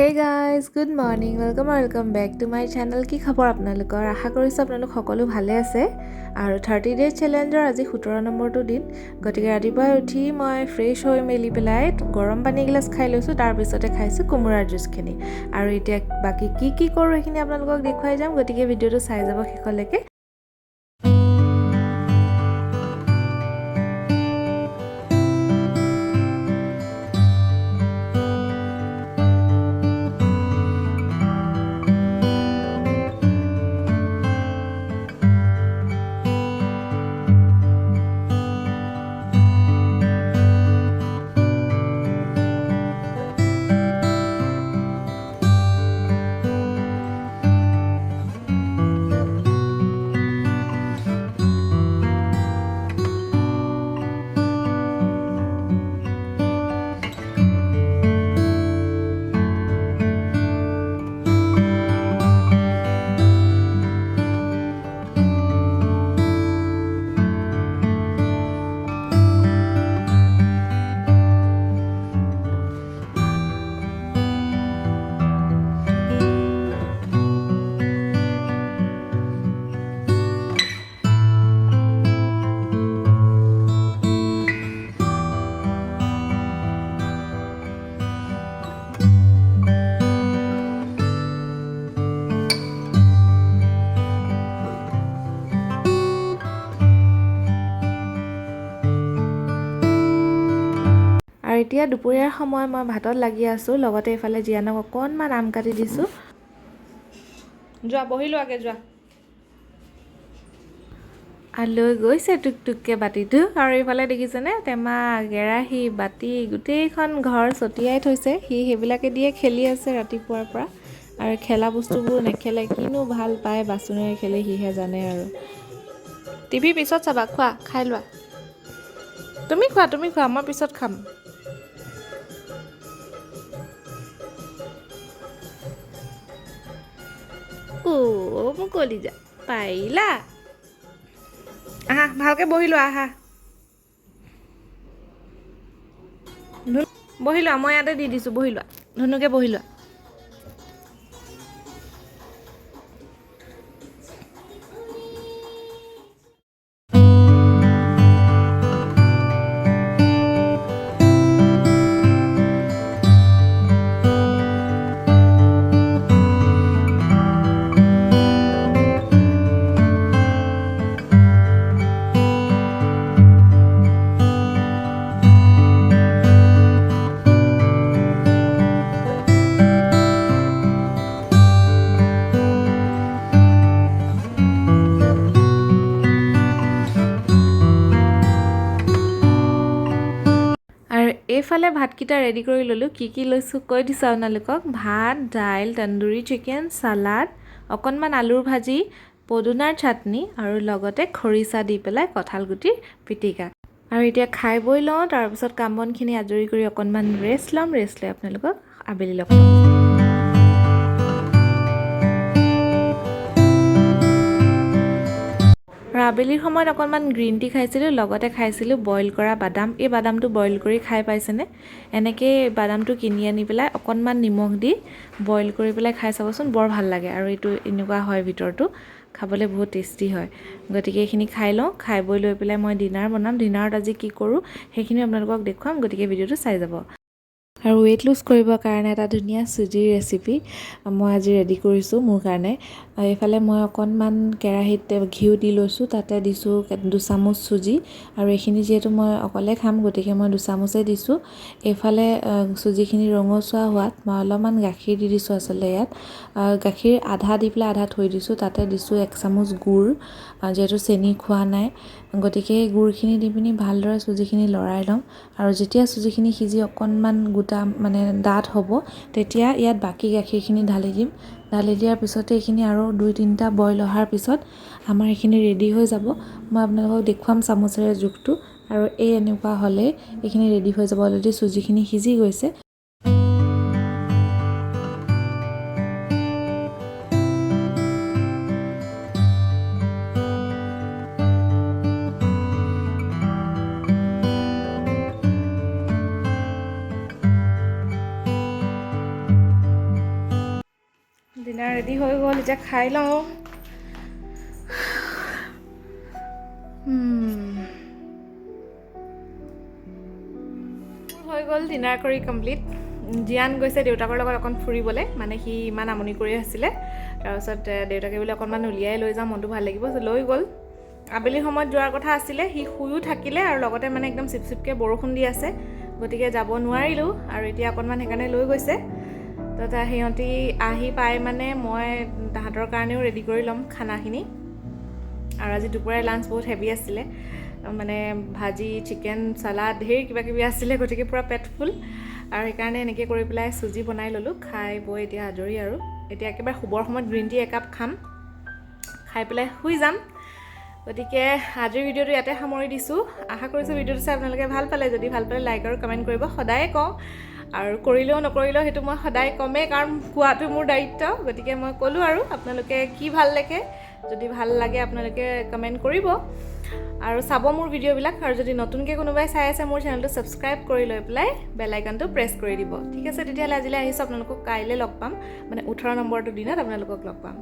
Hey guys, good morning. Welcome back to my channel. কি খবৰ আপোনালোকৰ? আশা কৰিছো আপোনালোক সকলো ভালে আছে আৰু 30 days challengeৰ আজি 17 নম্বৰটো দিন। গতিকে ৰাতিপুৱা উঠি মই ফ্ৰেশ হৈ মেলি পেলাই গৰম পানী গিলাস খাই লৈছো, তাৰ পিছতে খাইছো কুমুৰাৰ জুচখিনি। আৰু এতিয়া বাকি কি কৰো এইখিনি আপোনালোকক দেখুৱাই যাম, গতিকে ভিডিওটো চাই যাব শেষলৈকে। আৰু এতিয়া দুপৰীয়াৰ সময় মই ভাতত লাগি আছো, লগতে এফালে জিয়ানক অকণমান আম কাটি দিছো। যোৱা বহিলো আগে যোৱা। লৈ গৈছে টুকটুককে বাতিটো, আৰু এইফালে দেখিছেনে টেমা কেৰাহী বাতি গোটেইখন ঘৰ ছটিয়াই থৈছে। সেইবিলাকে দিয়ে খেলি আছে ৰাতিপুৱাৰ পৰা, আৰু খেলা বস্তুবোৰ নেখেলে, কিনো ভাল পায় বাচনেৰে খেলি সিহে জানে। আৰু টিভি পিছত চাবা, খোৱা খাই লোৱা। তুমি খোৱা মই পিছত খাম। মুকলি যা পাৰিলা। আহা ভালকে বহি লোৱা, আহা বহি লোৱা, মই ইয়াতে দি দিছো, বহি লোৱা ধুনুকে বহি লোৱা। এইফালে ভাতকেইটা ৰেডি কৰি ল'লোঁ। কি লৈছোঁ কৈ দিছোঁ আপোনালোকক। ভাত, দাইল, তন্দুৰী চিকেন, চালাড, অকণমান আলুৰ ভাজি, পদুনাৰ চাটনি, আৰু লগতে খৰিচা দি পেলাই কঁঠাল গুটিৰ পিটিকা। আৰু এতিয়া খাই বৈ লওঁ, তাৰপিছত কাম বনখিনি আজৰি কৰি অকণমান ৰেষ্ট লৈ আপোনালোকক আবেলি লগ পাম। আৰু আবেলিৰ সময়ত অকণমান গ্ৰীণ টি খাইছিলোঁ, লগতে খাইছিলোঁ বইল কৰা বাদাম। এই বাদামটো বইল কৰি খাই পাইছেনে? এনেকৈ বাদামটো কিনি আনি পেলাই অকণমান নিমখ দি বইল কৰি পেলাই খাই চাবচোন, বৰ ভাল লাগে। আৰু এইটো এনেকুৱা হয়, ভিতৰটো খাবলৈ বহুত টেষ্টি হয়। গতিকে এইখিনি খাই লওঁ, খাই বৈ লৈ পেলাই মই ডিনাৰ বনাম। ডিনাৰত আজি কি কৰোঁ সেইখিনি আপোনালোকক দেখুৱাম, গতিকে ভিডিঅ'টো চাই যাব। আৰু ৱেইট লুজ কৰিবৰ কাৰণে এটা ধুনীয়া চুজিৰ ৰেচিপি মই আজি ৰেডি কৰিছোঁ মোৰ কাৰণে। এইফালে মই অকণমান কেৰাহীত ঘিউ দি লৈছোঁ, তাতে দিছোঁ 2 চামুচ চুজি। আৰু এইখিনি যিহেতু মই অকলে খাম, গতিকে মই 2 চামুচেই দিছোঁ। এইফালে চুজিখিনি ৰঙচুৱা হোৱাত মই অলপমান গাখীৰ দি দিছোঁ। আচলতে ইয়াত গাখীৰ আধা দি পেলাই আধা থৈ দিছোঁ, তাতে দিছোঁ 1 চামুচ গুড়, যিহেতু চেনি খোৱা নাই। গতিকে এই গুড়খিনি দি পিনি ভালদৰে চুজিখিনি লৰাই ল'ম। আৰু যেতিয়া চুজিখিনি সিজি অকণমান গোটা মানে ডাঠ হ'ব, তেতিয়া ইয়াত বাকী গাখীৰখিনি ঢালি দিম। ঢালি দিয়াৰ পিছতে এইখিনি আৰু 2-3টা বইল অহাৰ পিছত আমাৰ এইখিনি ৰেডি হৈ যাব। মই আপোনালোকক দেখুৱাম চামুচেৰে জোখটো। আৰু এনেকুৱা হ'লে এইখিনি ৰেডি হৈ যাব। অলৰেডি চুজিখিনি সিজি গৈছে। ৰেডি হৈ গ'ল এতিয়া খাই লওঁ হৈ গ'ল ডিনাৰ কৰি কমপ্লিট জিয়ান গৈছে দেউতাকৰ লগত অকণ ফুৰিবলৈ মানে সি ইমান আমনি কৰি আছিলে তাৰপিছত দেউতাকে বোলে অকণমান উলিয়াই লৈ যাওঁ মনটো ভাল লাগিব লৈ গ'ল আবেলি সময়ত যোৱাৰ কথা আছিলে সি শুইও থাকিলে আৰু লগতে মানে একদম চিপচিপকৈ বৰষুণ দি আছে গতিকে যাব নোৱাৰিলোঁ আৰু এতিয়া অকণমান সেইকাৰণে লৈ গৈছে তো সিহঁতি আহি পাই মানে মই তাহাঁতৰ কাৰণেও ৰেডি কৰি ল'ম খানাখিনি আৰু আজি দুপৰীয়া লাঞ্চ বহুত হেভি আছিলে মানে ভাজি চিকেন চালাড ঢেৰ কিবাকিবি আছিলে গতিকে পূৰা পেট ফুল আৰু সেইকাৰণে এনেকৈ কৰি পেলাই চুজি বনাই ল'লোঁ খাই বৈ এতিয়া আজৰি আৰু এতিয়া একেবাৰে শুবৰ সময়ত গ্ৰীণ টি একাপ খাম খাই পেলাই শুই যাম গতিকে আজিৰ ভিডিঅ'টো ইয়াতে সামৰি দিছোঁ আশা কৰিছোঁ ভিডিঅ'টো চাই আপোনালোকে ভাল পালে যদি ভাল পালে লাইক আৰু কমেণ্ট কৰিব সদায়ে কওঁ আৰু কৰিলেও নকৰিলেও সেইটো মই সদায় কমেই কাৰণ কোৱাটো মোৰ দায়িত্ব গতিকে মই ক'লোঁ আৰু আপোনালোকে কি ভাল লাগে যদি ভাল লাগে আপোনালোকে কমেণ্ট কৰিব আৰু চাব মোৰ ভিডিঅ'বিলাক আৰু যদি নতুনকৈ কোনোবাই চাই আছে মোৰ চেনেলটো ছাবস্ক্ৰাইব কৰি লৈ পেলাই বেল আইকনটো প্ৰেছ কৰি দিব ঠিক আছে তেতিয়াহ'লে আজিলৈ আহিছোঁ আপোনালোকক কাইলৈ লগ পাম মানে 18 নম্বৰটো দিনত আপোনালোকক লগ পাম